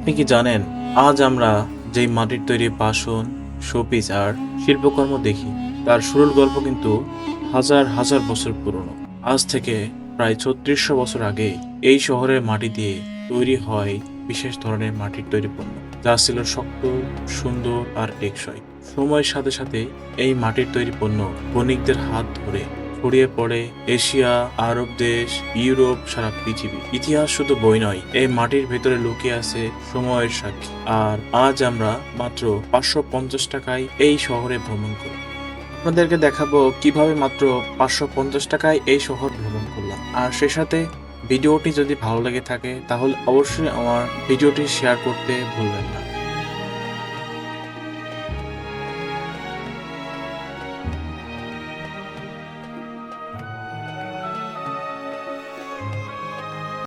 আপনি কি জানেন, আজ আমরা যেই মাটির তৈরি বাসন, শোপিস আর শিল্পকর্ম দেখি, তার শুরুর গল্প কিন্তু হাজার হাজার বছর পুরনো। আজ থেকে প্রায় ৩৬০০ বছর আগে এই শহরের মাটি দিয়ে তৈরি হয় বিশেষ ধরনের মাটির তৈরি পণ্য, যা ছিল শক্ত, সুন্দর আর টেকসই। সময়ের সাথে সাথে এই মাটির তৈরি পণ্য বণিকদের হাত ধরে ছড়িয়ে পড়ে এশিয়া, আরব দেশ, ইউরোপ, সারা পৃথিবী। ইতিহাস শুধু বই নয়, এই মাটির ভেতরে লুকিয়ে আছে সময়ের সাক্ষী। আর আজ আমরা মাত্র ৫৫০ টাকায় এই শহরে ভ্রমণ করি। আপনাদেরকে দেখাবো কিভাবে মাত্র ৫৫০ টাকায় এই শহর ভ্রমণ করলাম। আর সে সাথে ভিডিওটি যদি ভালো লেগে থাকে তাহলে অবশ্যই আমার ভিডিওটি শেয়ার করতে ভুলবেন না।